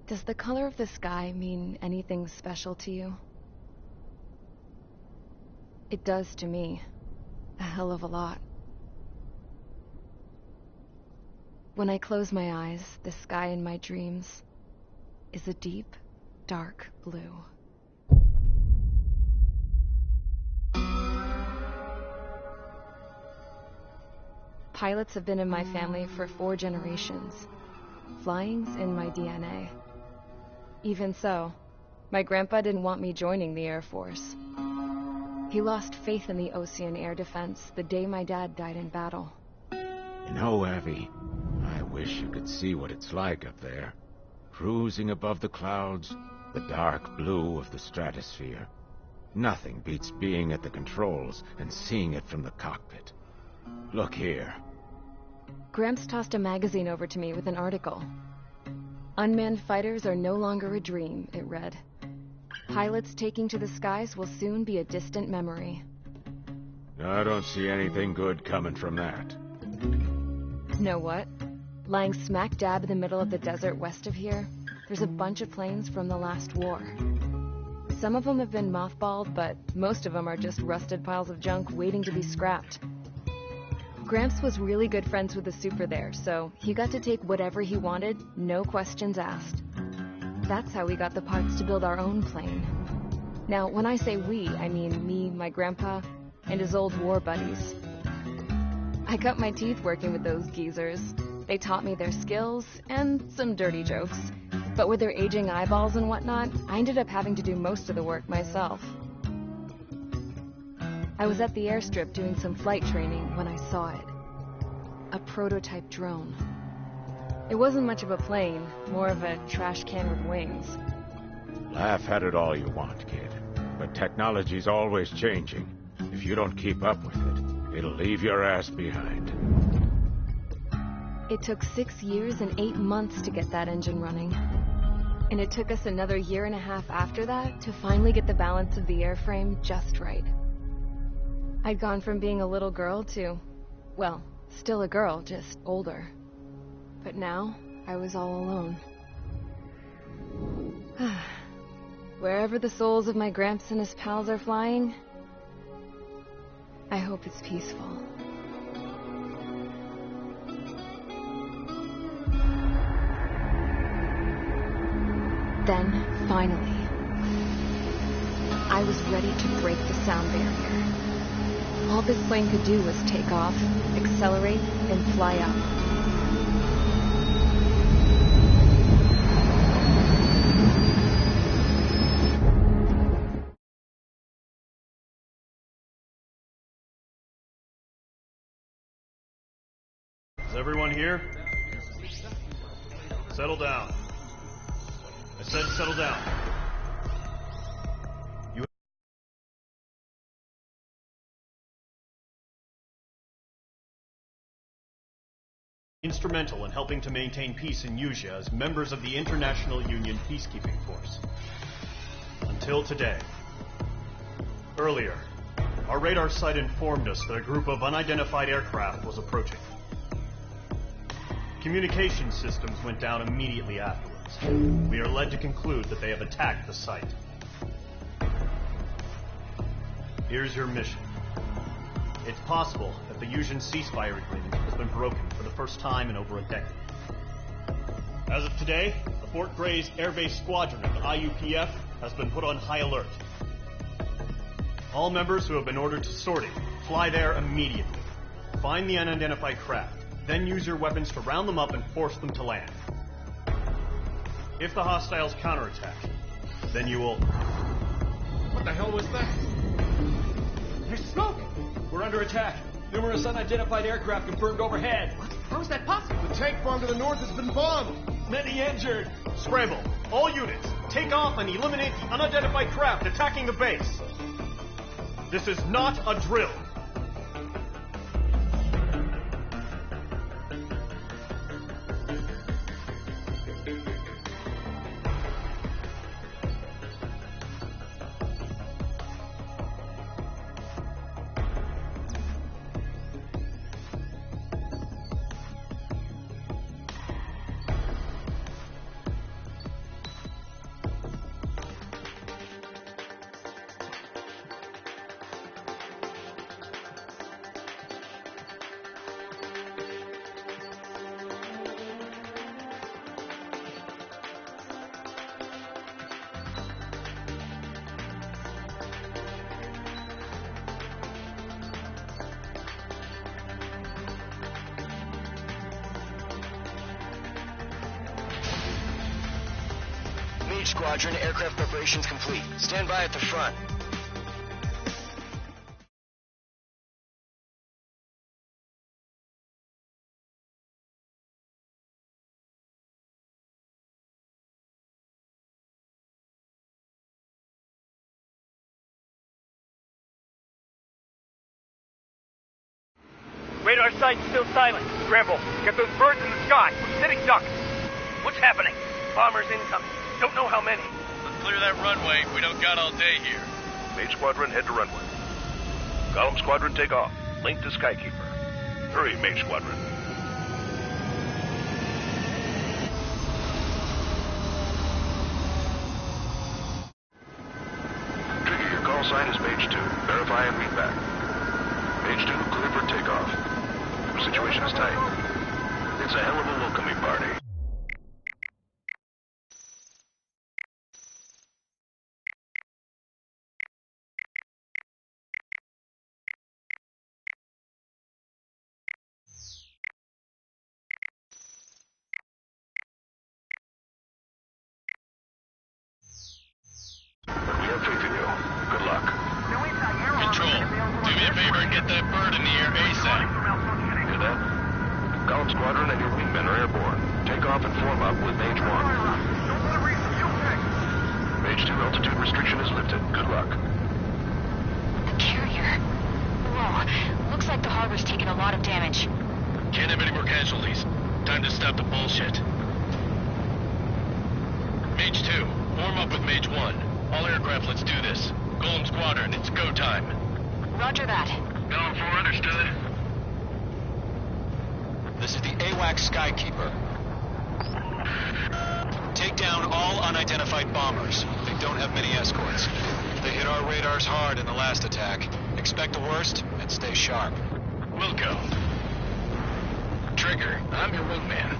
Does the color of the sky mean anything special to you? It does to me. A hell of a lot. When I close my eyes, the sky in my dreams is a deep, dark blue. Pilots have been in my family for 4 generations. Flying's in my DNA. Even so, my grandpa didn't want me joining the Air Force. He lost faith in the Ocean Air Defense the day my dad died in battle. You know, Abby, I wish you could see what it's like up there. Cruising above the clouds, the dark blue of the stratosphere. Nothing beats being at the controls and seeing it from the cockpit. Look here. Gramps tossed a magazine over to me with an article. Unmanned fighters are no longer a dream, it read. Pilots taking to the skies will soon be a distant memory. I don't see anything good coming from that. Know what? Lying smack dab in the middle of the desert west of here, there's a bunch of planes from the last war. Some of them have been mothballed, but most of them are just rusted piles of junk waiting to be scrapped. Gramps was really good friends with the super there, so he got to take whatever he wanted, no questions asked. That's how we got the parts to build our own plane. Now, when I say we, I mean me, my grandpa, and his old war buddies. I cut my teeth working with those geezers. They taught me their skills, and some dirty jokes. But with their aging eyeballs and whatnot, I ended up having to do most of the work myself. I was at the airstrip doing some flight training when I saw it. A prototype drone. It wasn't much of a plane, more of a trash can with wings. Laugh at it all you want, kid. But technology's always changing. If you don't keep up with it, it'll leave your ass behind. It took 6 years and 8 months to get that engine running. And it took us another 1.5 years after that to finally get the balance of the airframe just right. I'd gone from being a little girl to, well, still a girl, just older. But now, I was all alone. Wherever the souls of my Gramps and his pals are flying, I hope it's peaceful. Then, finally, I was ready to break the sound barrier. All this plane could do was take off, accelerate, and fly up. Is everyone here? Settle down. I said settle down. Instrumental in helping to maintain peace in Usea as members of the International Union Peacekeeping Force. Until today. Earlier, our radar site informed us that a group of unidentified aircraft was approaching. Communication systems went down immediately afterwards. We are led to conclude that they have attacked the site. Here's your mission. It's possible that the Usean ceasefire agreement has been broken for the first time in over a decade. As of today, the Fort Gray's Air Base Squadron of the IUPF has been put on high alert. All members who have been ordered to sortie, fly there immediately. Find the unidentified craft, then use your weapons to round them up and force them to land. If the hostiles counterattack, then you will... What the hell was that? There's smoke! We're under attack. Numerous unidentified aircraft confirmed overhead. What? How is that possible? The tank farm to the north has been bombed. Many injured. Scramble. All units, take off and eliminate the unidentified craft attacking the base. This is not a drill. Mage Squadron, aircraft preparations complete. Stand by at the front. Radar site's still silent. Scramble. Get those birds in the sky. We're sitting ducks. What's happening? Bombers incoming. Don't know how many. Let's clear that runway. We don't got all day here. Mage Squadron, head to runway. Column Squadron, take off. Link to Skykeeper. Hurry, Mage Squadron. Trigger, your call sign is Mage 2. Verify and read back. Mage 2, clear for takeoff. The situation is tight. It's a hell of a welcoming party. But we have faith in you. Good luck. Control, do me a favor and get that bird in the air ASAP. Hear that? Column Squadron and your wingmen are airborne. Take off and form up with Mage 1. Mage 2, altitude restriction is lifted. Good luck. The carrier. Whoa. Looks like the harbor's taken a lot of damage. Can't have any more casualties. Time to stop the bullshit. Mage 2, form up with Mage 1. All aircraft, let's do this. Golem Squadron, it's go time. Roger that. Going for understood. This is the AWAC Skykeeper. Take down all unidentified bombers. They don't have many escorts. They hit our radars hard in the last attack. Expect the worst and stay sharp. Wilco. Trigger, I'm your wingman.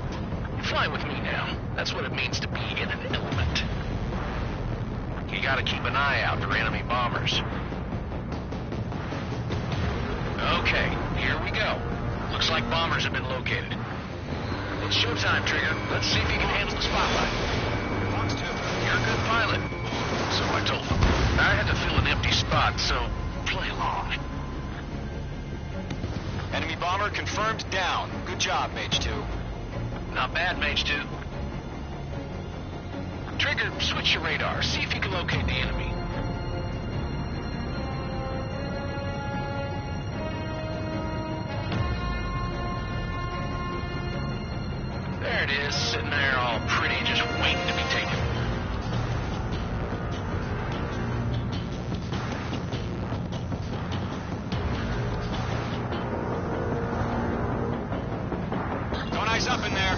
Fly with me now. That's what it means to be in an element. You gotta keep an eye out for enemy bombers. Okay, here we go. Looks like bombers have been located. It's showtime, Trigger. Let's see if you can handle the spotlight. You're a good pilot. So I told them. I had to fill an empty spot, so play along. Enemy bomber confirmed down. Good job, Mage 2. Not bad, Mage 2. Trigger, switch your radar. See if you can locate the enemy. There it is, sitting there all pretty, just waiting to be taken. Don't eyes up in there.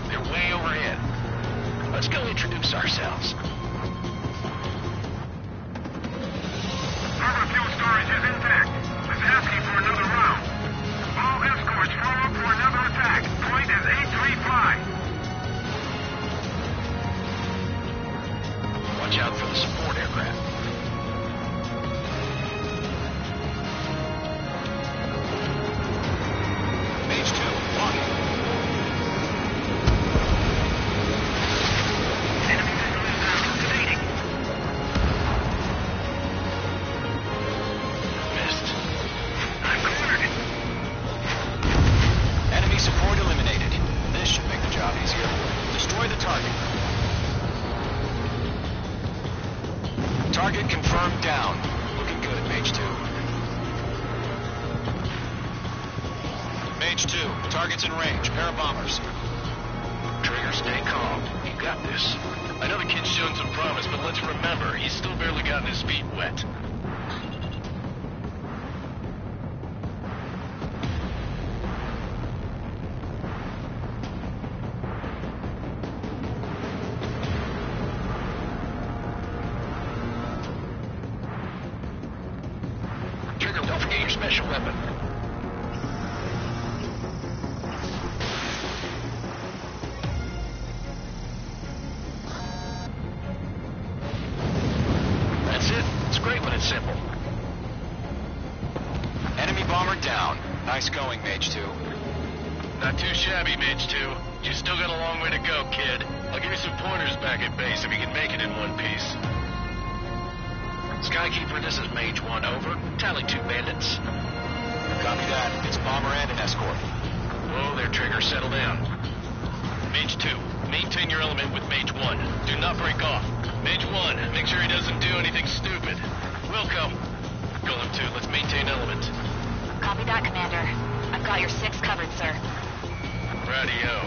They're way overhead. Let's go introduce ourselves. Harbor fuel storage is intact. It's asking for another round. All escorts form up for another attack. Point is 835. Watch out for the support aircraft. Mage 2, walking. Enemy missile inbound. Activating. Missed. I'm cornered. Enemy support eliminated. This should make the job easier. Destroy the target. Target confirmed down. Looking good, Mage 2. Mage 2, target's in range. Pair of bombers. Trigger, stay calm. You got this. I know the kid's shown some promise, but let's remember, he's still barely gotten his feet wet. Trigger, don't forget your special weapon. That's it. It's great when it's simple. Enemy bomber down. doing, Mage 2? Not too shabby, Mage 2. You still got a long way to go, kid. I'll give you some pointers back at base if you can make it in one piece. Skykeeper, this is Mage 1, over. Tally 2 bandits. Copy that. It's Bomber and an escort. Whoa there, Trigger. Settle down. Mage 2, maintain your element with Mage 1. Do not break off. Mage 1, make sure he doesn't do anything stupid. Wilco. Golem 2, let's maintain element. Copy that, Commander. I've got your 6 covered, sir. Radio.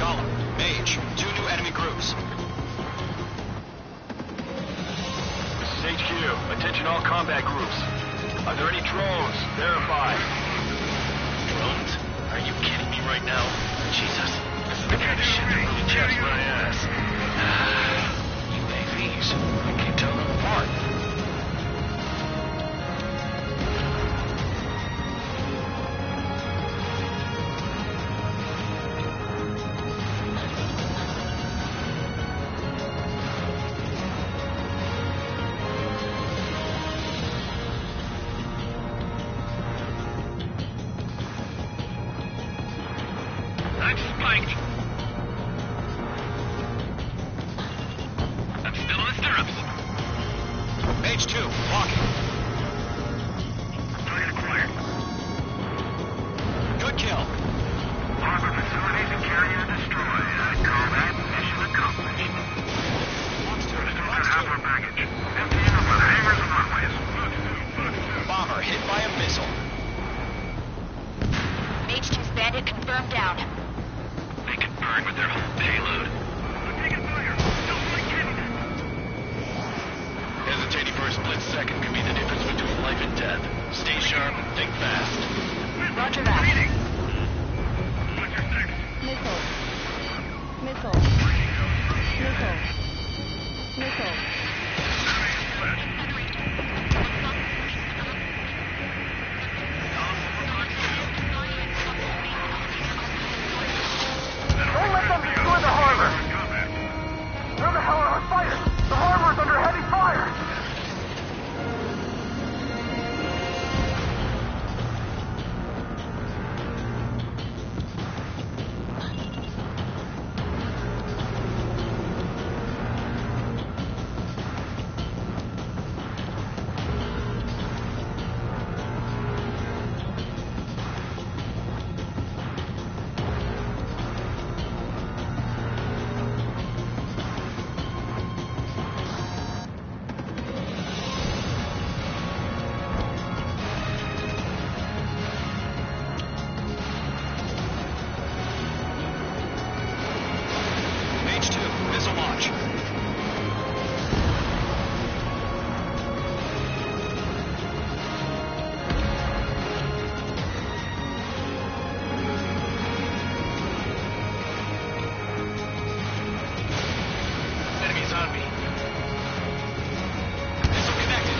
Column, Mage, 2 new enemy groups. This is HQ. Attention all combat groups. Are there any drones? Verify. Drones? Are you kidding me right now? Jesus, this is the kind of shit that really chaps my ass. UAVs. I can't tell them apart. I'm spiked. I'm still in the stirrups. Mage 2, walking. Target acquired. Good kill. Harbor facilities and carrier destroyed. I call that mission accomplished. Still got half our baggage. Emptying up on hangars and runways. Bomber hit by a missile. Mage 2's bandit confirmed down. They can burn with their whole payload. I'm taking fire. Don't like kidding. Hesitating for a split second could be the difference between life and death. Stay sharp, think fast. Roger that. What's your six? Missile. Don't let them destroy the harbor. Where the hell are our fighters? The harbor is under heavy fire. Mage 2, missile launch. Enemies on me. Missile connected.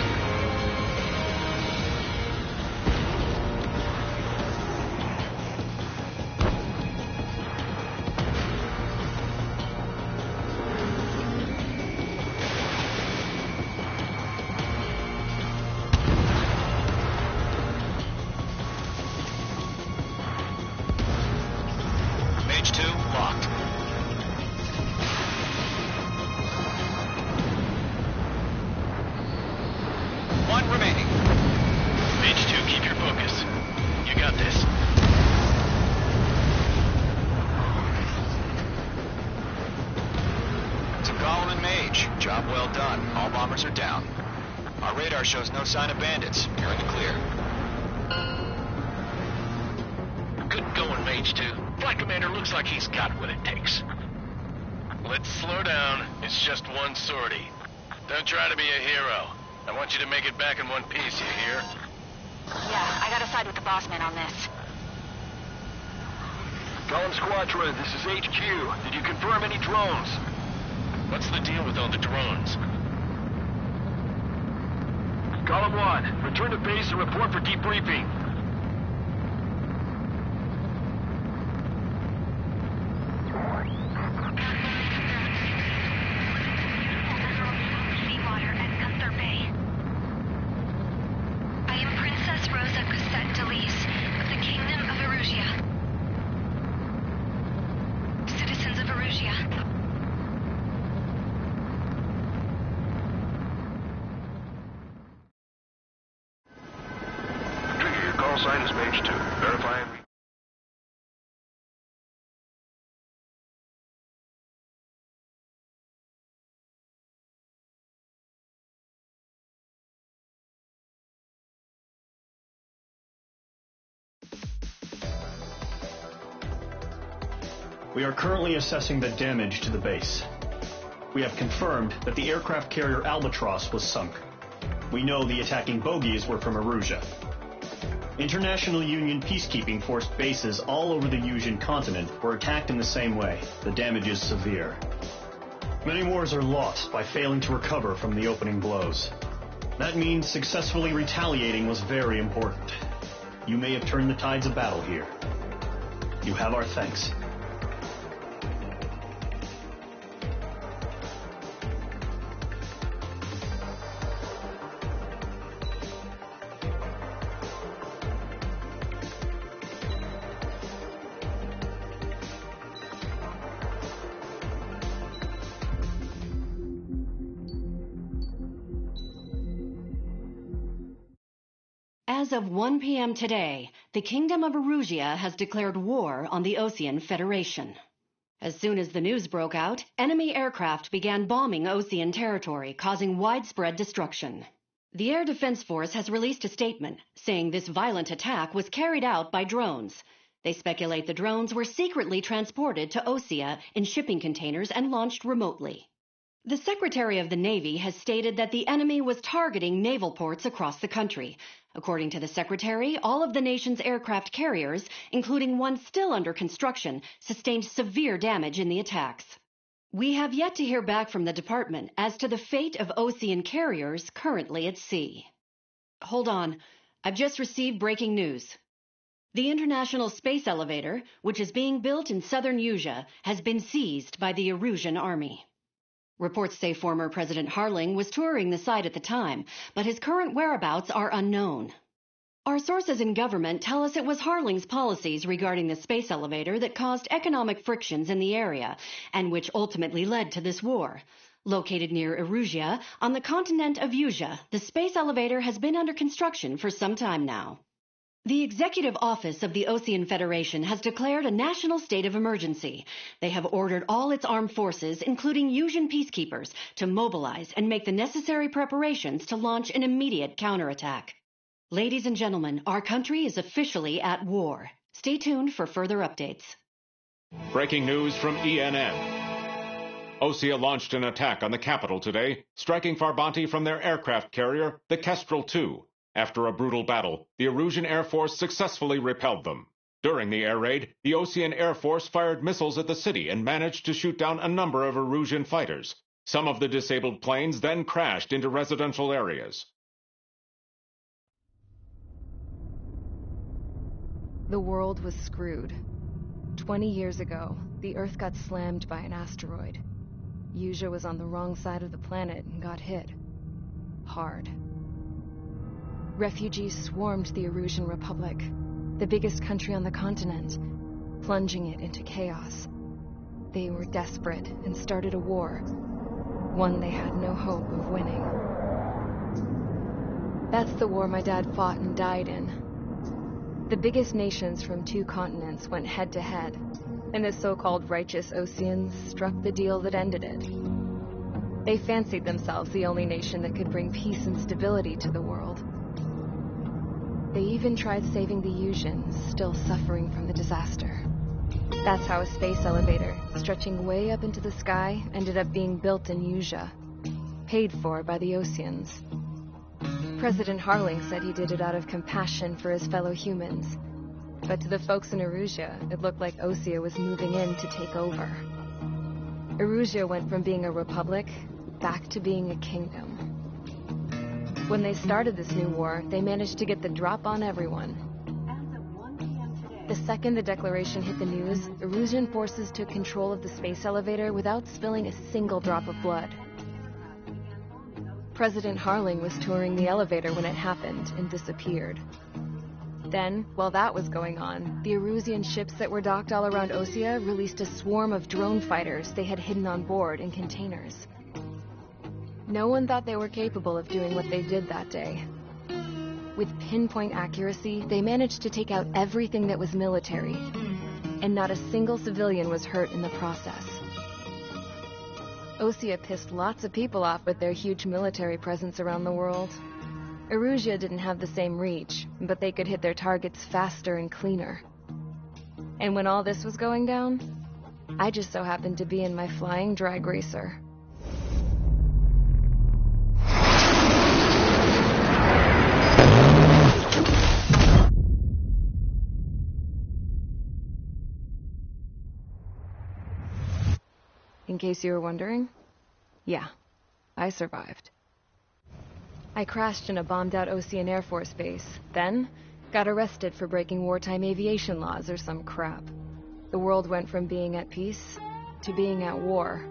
Mage 2, locked. One remaining. Mage 2, keep your focus. You got this. To Golem and Mage, job well done. All bombers are down. Our radar shows no sign of bandits. You're in the clear. Good going, Mage 2. Flight Commander looks like he's got what it takes. Let's slow down. It's just one sortie. Don't try to be a hero. I want you to make it back in one piece, you hear? Yeah, I gotta side with the boss man on this. Golem Squadron, this is HQ. Did you confirm any drones? What's the deal with all the drones? Column 1, return to base and report for debriefing. Seawater at Gunther Bay. I am call sign is page 2. Verify and... We are currently assessing the damage to the base. We have confirmed that the aircraft carrier Albatross was sunk. We know the attacking bogies were from Erusia. International Union peacekeeping force bases all over the Yusian continent were attacked in the same way. The damage is severe. Many wars are lost by failing to recover from the opening blows. That means successfully retaliating was very important. You may have turned the tides of battle here. You have our thanks. As of 1 p.m. today, the Kingdom of Erusia has declared war on the Osean Federation. As soon as the news broke out, enemy aircraft began bombing Osean territory, causing widespread destruction. The Air Defense Force has released a statement saying this violent attack was carried out by drones. They speculate the drones were secretly transported to Osea in shipping containers and launched remotely. The Secretary of the Navy has stated that the enemy was targeting naval ports across the country. According to the Secretary, all of the nation's aircraft carriers, including one still under construction, sustained severe damage in the attacks. We have yet to hear back from the department as to the fate of Osean carriers currently at sea. Hold on, I've just received breaking news. The International Space Elevator, which is being built in southern Yusia, has been seized by the Erusian army. Reports say former President Harling was touring the site at the time, but his current whereabouts are unknown. Our sources in government tell us it was Harling's policies regarding the space elevator that caused economic frictions in the area, and which ultimately led to this war. Located near Erusia, on the continent of Yusia, the space elevator has been under construction for some time now. The Executive Office of the Osean Federation has declared a national state of emergency. They have ordered all its armed forces, including Yusian peacekeepers, to mobilize and make the necessary preparations to launch an immediate counterattack. Ladies and gentlemen, our country is officially at war. Stay tuned for further updates. Breaking news from ENN. Osea launched an attack on the capital today, striking Farbanti from their aircraft carrier, the Kestrel II. After a brutal battle, the Erusian Air Force successfully repelled them. During the air raid, the Osean Air Force fired missiles at the city and managed to shoot down a number of Erusian fighters. Some of the disabled planes then crashed into residential areas. The world was screwed. 20 years ago, the Earth got slammed by an asteroid. Yusia was on the wrong side of the planet and got hit. Hard. Refugees swarmed the Erusian Republic, the biggest country on the continent, plunging it into chaos. They were desperate and started a war, one they had no hope of winning. That's the war my dad fought and died in. The biggest nations from 2 continents went head-to-head, and the so-called righteous Oseans struck the deal that ended it. They fancied themselves the only nation that could bring peace and stability to the world. They even tried saving the Yusians, still suffering from the disaster. That's how a space elevator, stretching way up into the sky, ended up being built in Yusia, paid for by the Oseans. President Harling said he did it out of compassion for his fellow humans, but to the folks in Erusia, it looked like Osea was moving in to take over. Erusia went from being a republic back to being a kingdom. When they started this new war, they managed to get the drop on everyone. The second the declaration hit the news, Erusian forces took control of the space elevator without spilling a single drop of blood. President Harling was touring the elevator when it happened and disappeared. Then, while that was going on, the Erusian ships that were docked all around Osea released a swarm of drone fighters they had hidden on board in containers. No one thought they were capable of doing what they did that day. With pinpoint accuracy, they managed to take out everything that was military, and not a single civilian was hurt in the process. Osea pissed lots of people off with their huge military presence around the world. Erusia didn't have the same reach, but they could hit their targets faster and cleaner. And when all this was going down, I just so happened to be in my flying drag racer. In case you were wondering, yeah, I survived. I crashed in a bombed-out Ocean Air Force base, then got arrested for breaking wartime aviation laws or some crap. The world went from being at peace to being at war,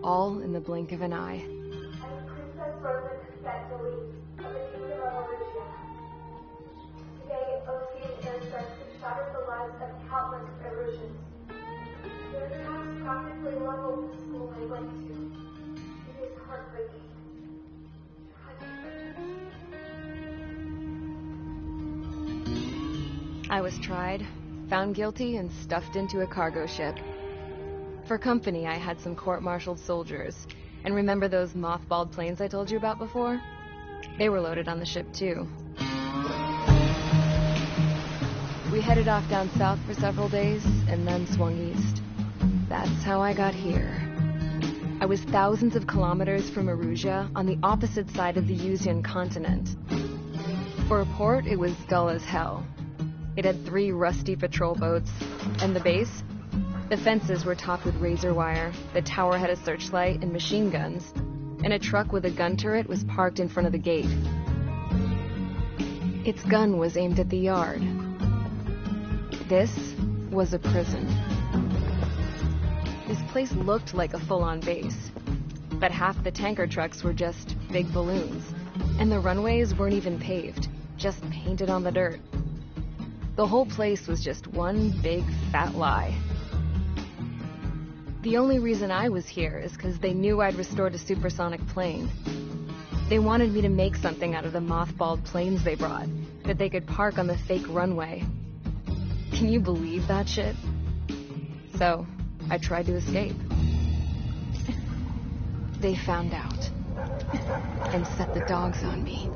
all in the blink of an eye. Princess Rosa Spectally of the Kingdom of Erusia. Today, Ocean airstrikes have shattered the lives of countless Erusians. Their attacks practically leveled the school I went to. It is heartbreaking. I was tried, found guilty, and stuffed into a cargo ship. For company, I had some court-martialed soldiers. And remember those mothballed planes I told you about before? They were loaded on the ship, too. We headed off down south for several days, and then swung east. That's how I got here. I was thousands of kilometers from Erusia, on the opposite side of the Yuzian continent. For a port, it was dull as hell. It had 3 rusty patrol boats, and the base? The fences were topped with razor wire, the tower had a searchlight and machine guns, and a truck with a gun turret was parked in front of the gate. Its gun was aimed at the yard. This was a prison. This place looked like a full-on base, but half the tanker trucks were just big balloons, and the runways weren't even paved, just painted on the dirt. The whole place was just one big fat lie. The only reason I was here is because they knew I'd restored a supersonic plane. They wanted me to make something out of the mothballed planes they brought, that they could park on the fake runway. Can you believe that shit? So, I tried to escape. They found out, and set the dogs on me.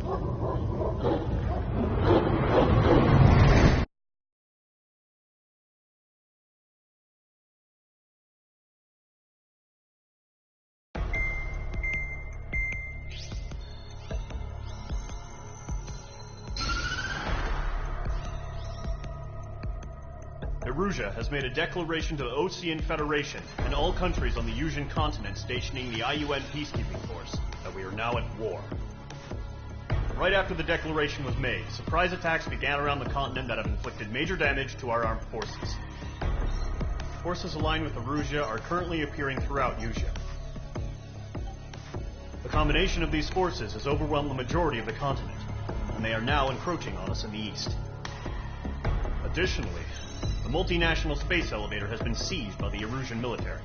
Erusia has made a declaration to the Ocean Federation and all countries on the Yuzian continent stationing the IUN peacekeeping force that we are now at war. Right after the declaration was made, surprise attacks began around the continent that have inflicted major damage to our armed forces. Forces aligned with Erusia are currently appearing throughout Yusia. The combination of these forces has overwhelmed the majority of the continent, and they are now encroaching on us in the east. Additionally, the multinational space elevator has been seized by the Erusian military.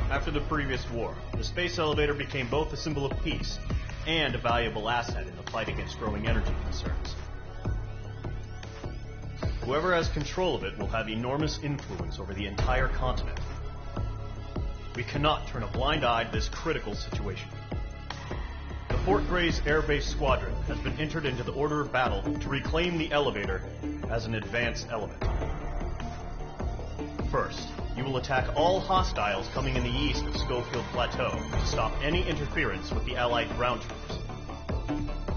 After the previous war, the space elevator became both a symbol of peace and a valuable asset in the fight against growing energy concerns. Whoever has control of it will have enormous influence over the entire continent. We cannot turn a blind eye to this critical situation. The Fort Gray's Air Base Squadron has been entered into the order of battle to reclaim the elevator as an advance element. First, you will attack all hostiles coming in the east of Schofield Plateau to stop any interference with the Allied ground troops.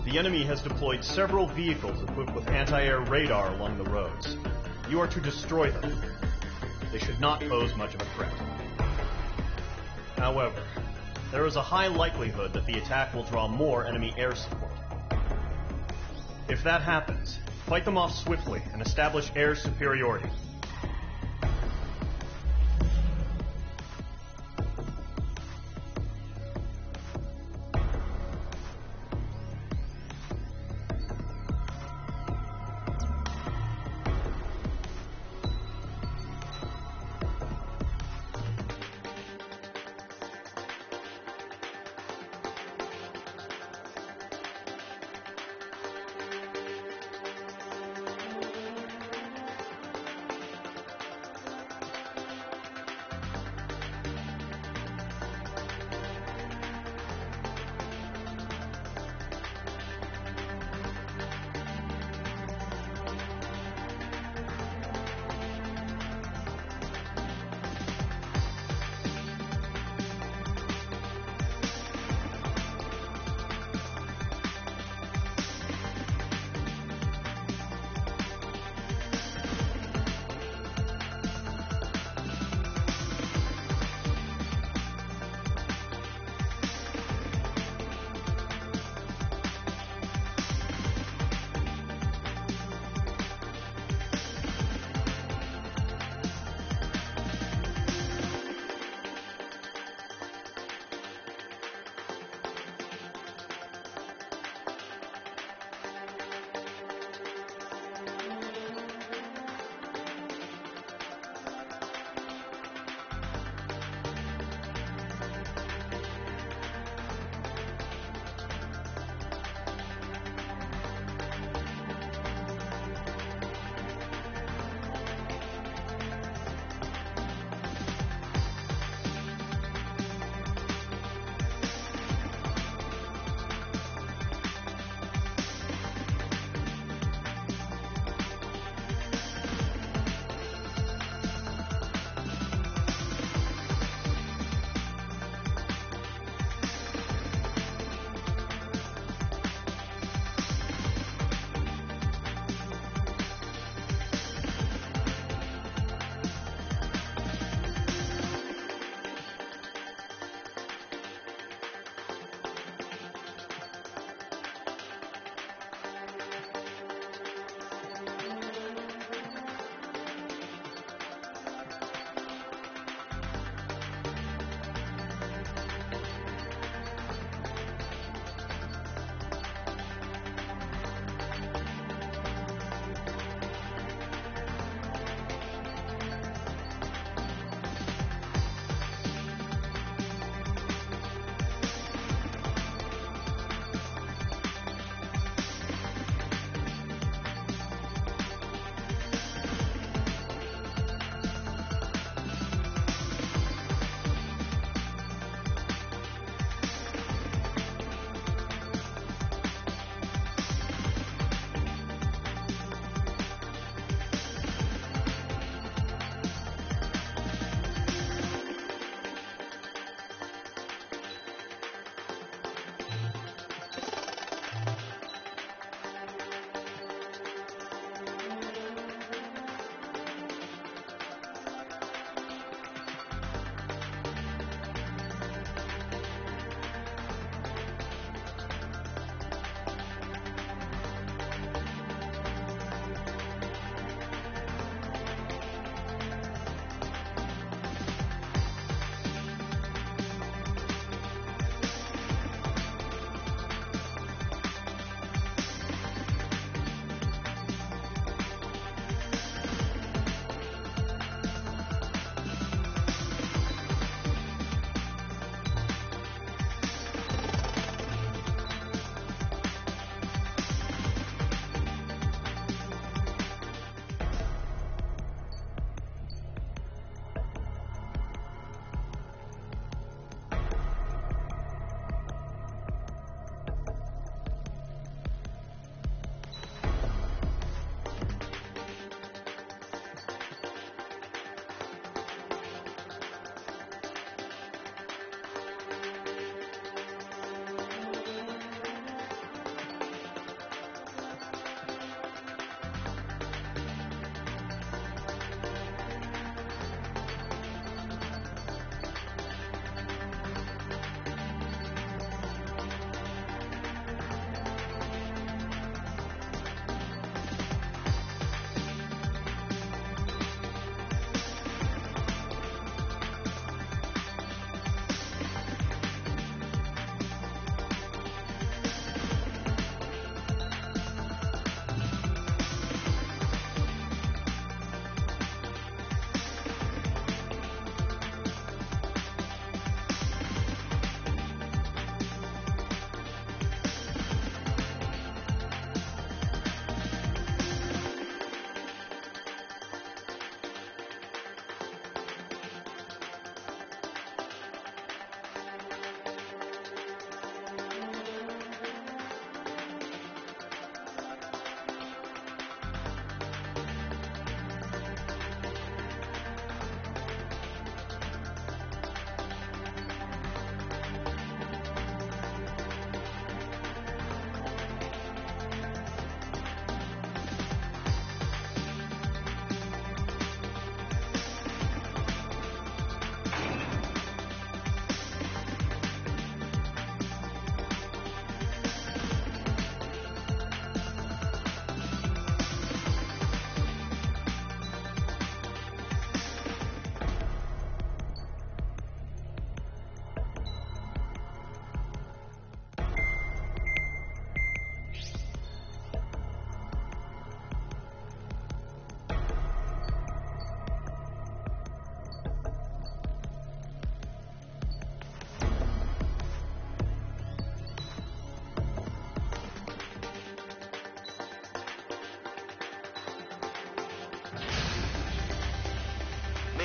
The enemy has deployed several vehicles equipped with anti-air radar along the roads. You are to destroy them. They should not pose much of a threat. However, there is a high likelihood that the attack will draw more enemy air support. If that happens, fight them off swiftly and establish air superiority.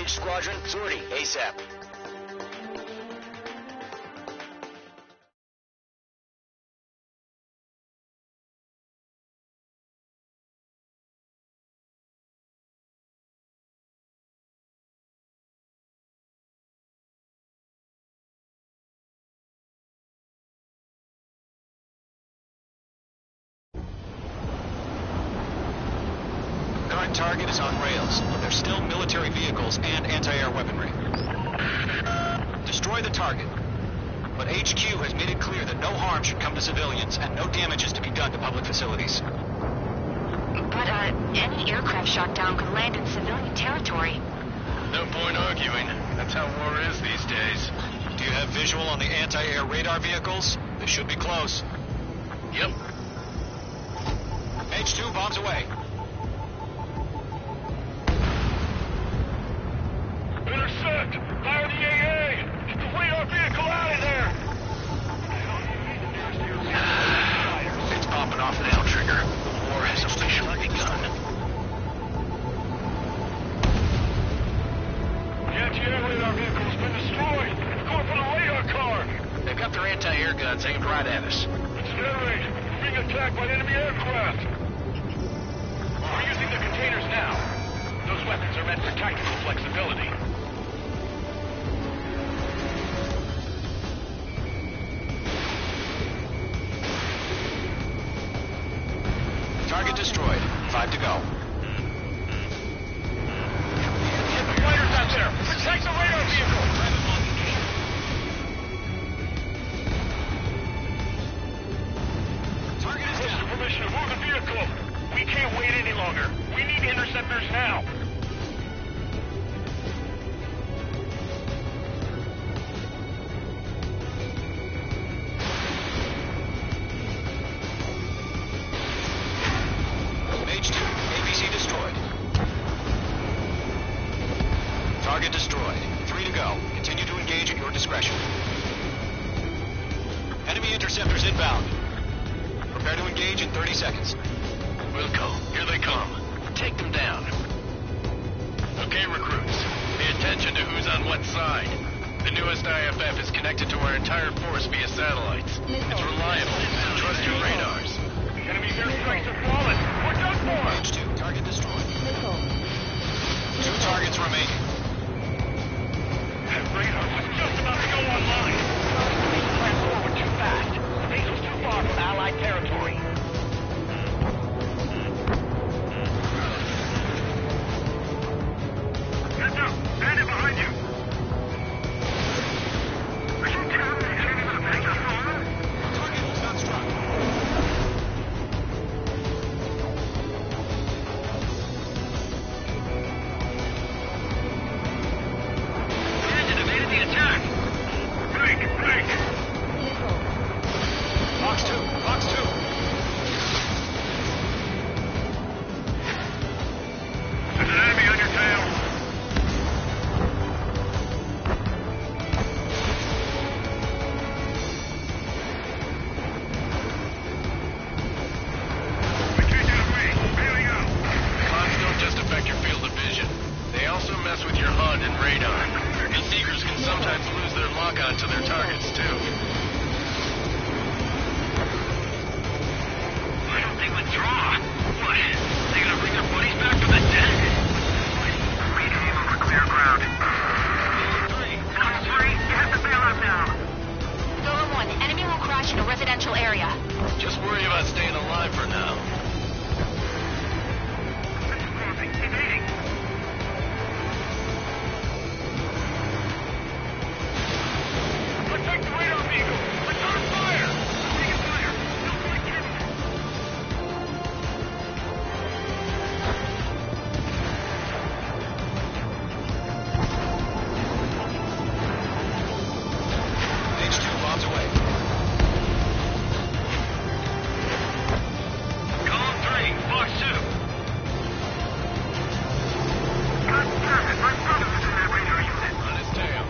Engage squadron. Sortie, ASAP. Current target is on rails, but there's still military vehicles and anti-air weaponry. Destroy the target. But HQ has made it clear that no harm should come to civilians and no damage is to be done to public facilities. But, any aircraft shot down could land in civilian territory. No point arguing. That's how war is these days. Do you have visual on the anti-air radar vehicles? They should be close. Yep. H2 bombs away. Intercept! Fire the AA! Get the radar vehicle out of there! It's popping off now, Trigger. The war has officially begun. The anti-air radar vehicle's been destroyed! It's going for the radar car! They've got their anti-air guns aimed right at us. It's their range. We're being attacked by enemy aircraft! We're using the containers now. Those weapons are meant for tactical flexibility. Target destroyed. 5 to go. Get the fighters out there! Protect the radar vehicle! Target is down. Permission to move the vehicle! We can't wait any longer. We need interceptors now. H2, ABC destroyed. Target destroyed. 3 to go. Continue to engage at your discretion. Enemy interceptors inbound. Prepare to engage in 30 seconds. Wilco, here they come. Take them down. Okay, recruits. Pay attention to who's on what side. The newest IFF is connected to our entire force via satellites. It's reliable. Trust your radars. Enemy airstrikes are falling. We're done for! H2, target destroyed. 2 targets remaining. That radar was just about to go online. They ran forward too fast. Base was too far from Allied territory. Heads up! Bandit behind you! Are you telling me the enemy was making a fall? Target was not struck. Bandit evaded the attack! Break! Break! Box 2, box 2. There's an enemy on your tail! We can't get away! Bailing out! Cons don't just affect your field of vision. They also mess with your HUD and radar. And seekers can sometimes lose their lock-on to their targets, too. I don't think withdraw. What? They gonna bring their buddies back from the dead? Reading over clear ground. 3. You have to bail out now. Golem 1, enemy will crash in a residential area. Just worry about staying alive for now. Evading. Protect the radar vehicle! Return fire! Taking fire! Don't like it! H2 bombs away. Column 3, Box 2. God damn it, my brother was in that radar unit. On his tail.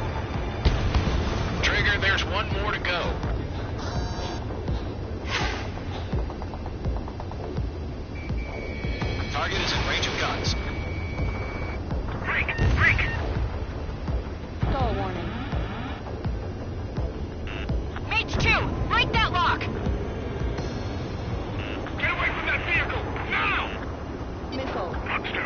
Trigger, there's 1 more to go. Target is in range of guns. Break! Break! Fox 2.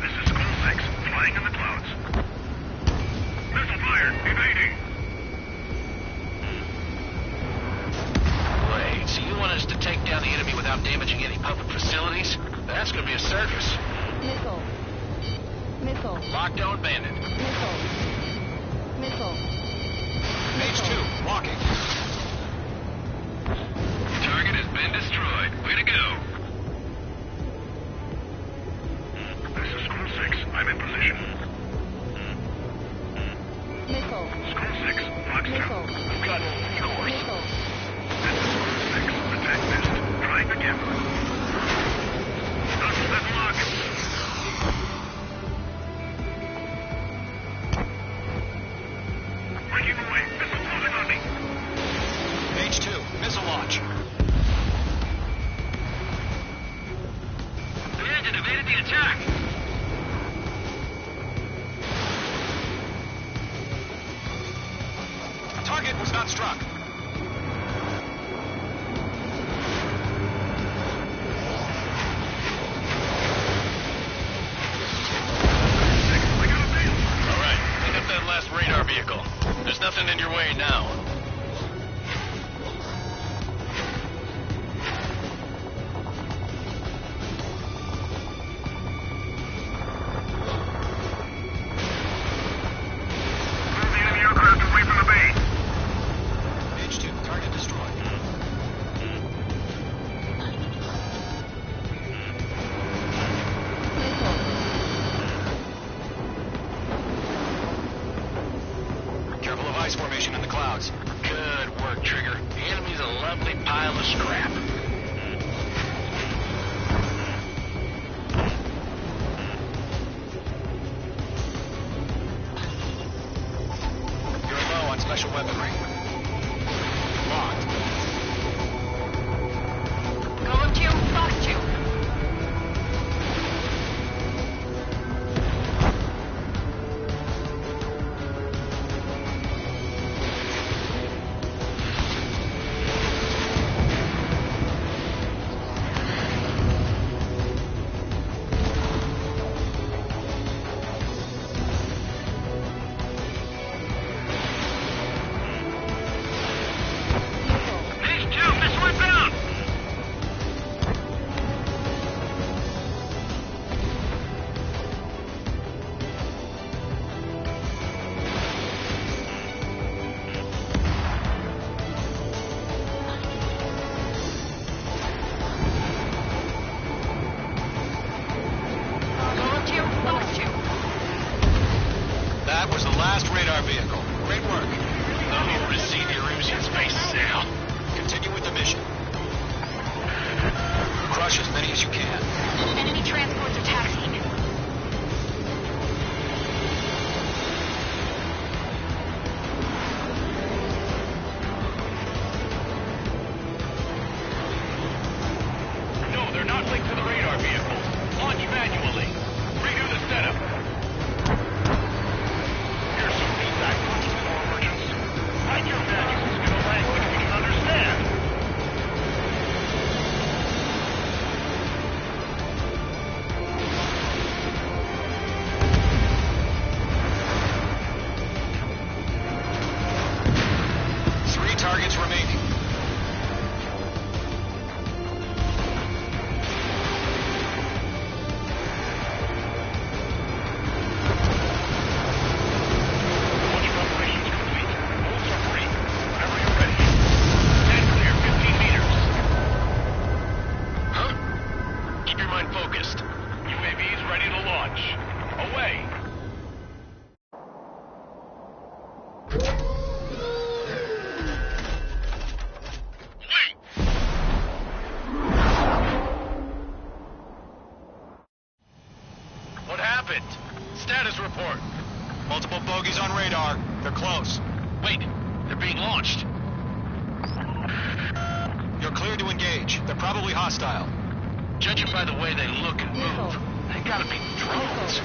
This is School 6, flying in the clouds. Missile fired, evading. Wait, so you want us to take down the enemy without damaging any public facilities? That's gonna be a circus. Missile. Missile. Lockdown bandit. Missile. Missile. Page 2, walking. Target has been destroyed. Way to go. This is School 6, I'm in position. Missile. School 6, Fox 2. Missile. We've got course. Missile. This is School 6, attack missed. Trying again. Tunnel is locked. Breaking away. Missile closing on me. Page 2, missile launch. The engine evaded the attack. Target was not struck. All right, pick up that last radar vehicle. There's nothing in your way now. Move the enemy aircraft away from the bay. Page 2, target destroyed. Careful of ice formation in the clouds. Good work, Trigger. The enemy's a lovely pile of scrap. You're low on special weaponry. Locked. Golem 2, Fox 2. Page 2, missile inbound. Golem 2, Fox 2. That was the last radar vehicle. Great work. I want to see the Erusian's faces now. Continue with the mission. Crush as many as you can. Enemy transports are taxiing. No, they're not linked to the radar vehicle. Launch manually. Redo the setup. Here's some feedback from origins. Write your values in a language we can understand. Three targets remaining. Launch preparations complete. Bolts are free. Whenever you're ready. Stand clear, 15 meters. Huh? Keep your mind focused. UAV's ready to launch. Away. What happened? Status report. Multiple bogies on radar. They're close. Wait, they're being launched. You're cleared to engage. They're probably hostile. Judging by the way they look and move, they gotta be drones.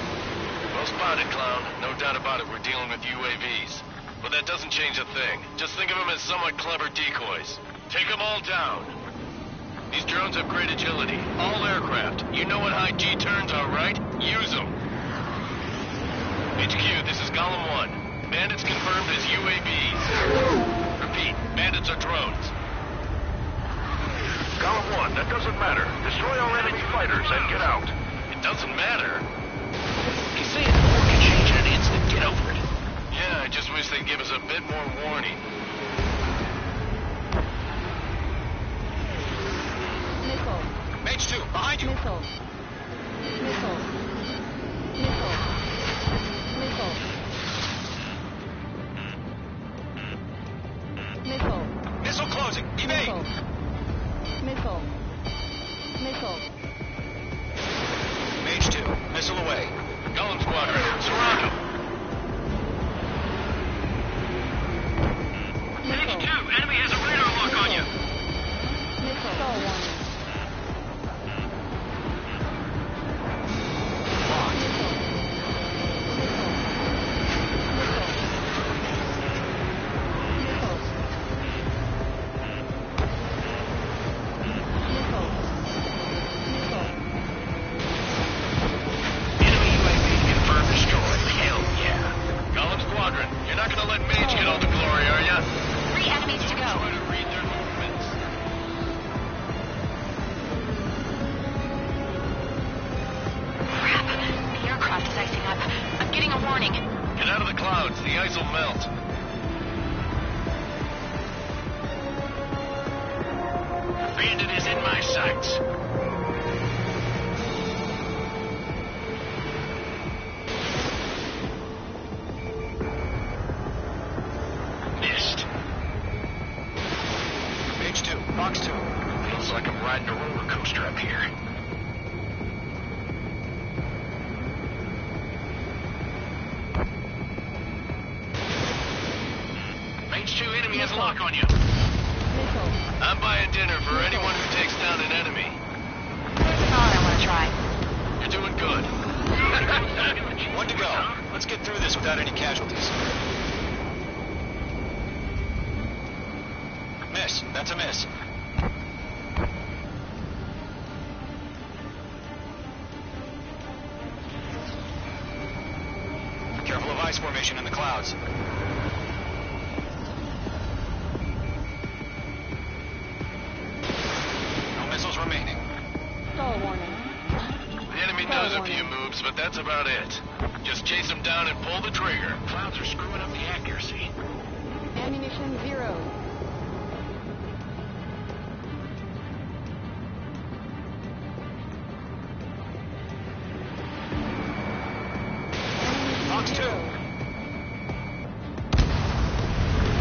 Well spotted, clown. No doubt about it, we're dealing with UAVs. But that doesn't change a thing. Just think of them as somewhat clever decoys. Take them all down. These drones have great agility. All aircraft. You know what high G turns are, right? Use them. HQ, this is Column 1. Bandits confirmed as UAVs. Repeat, bandits are drones. Column 1, that doesn't matter. Destroy all enemy fighters and get out. It doesn't matter. You say it before we change in an instant. Get over it. Yeah, I just wish they'd give us a bit more warning. Missile. Mage 2, behind you. Missile. Missile. Missile. Missile. Missile. Missile closing. Evade. Missile. Missile. Mage 2, missile away. Golem Squadron, surround them. Mage 2, enemy has a radar lock on you. Missile. Stall warning. Enemy UAV confirmed destroyed. Hell yeah. Golem Squadron, you're not gonna let Mage get all the glory, are ya? 3 enemies to go. Try to read their movements. Crap. The aircraft is icing up. I'm getting a warning. Get out of the clouds, the ice will melt. Bandit is in my sights. Missed. Mage 2, box 2. Feels like I'm riding a roller coaster up here. Mage 2, enemy has a lock on you. Missile. I'm buying dinner for anyone who takes down an enemy. There's a thought I want to try. You're doing good. 1 to go. Let's get through this without any casualties. Miss. That's a miss. Careful of ice formation in the clouds. No missiles remaining. Stall warning. The enemy knows a few moves, but that's about it. Just chase them down and pull the trigger. Clouds are screwing up the accuracy. Ammunition 0. Box 2.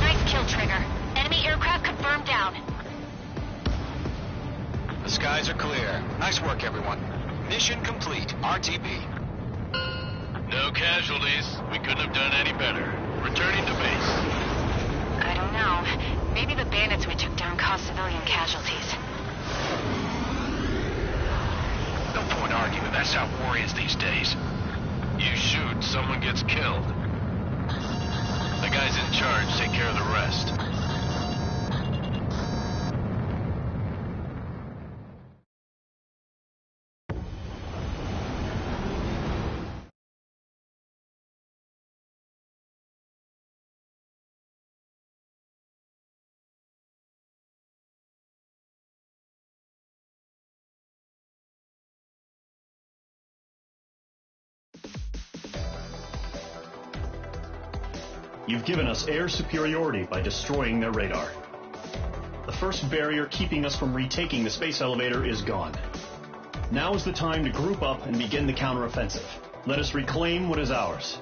Nice kill, Trigger. Enemy aircraft confirmed down. The skies are clear. Nice work, everyone. Mission complete. RTB. No casualties. We couldn't have done any better. Returning to base. I don't know. Maybe the bandits we took down caused civilian casualties. No point arguing. That's how war is these days. You shoot, someone gets killed. The guys in charge take care of the rest. You've given us air superiority by destroying their radar. The first barrier keeping us from retaking the space elevator is gone. Now is the time to group up and begin the counteroffensive. Let us reclaim what is ours.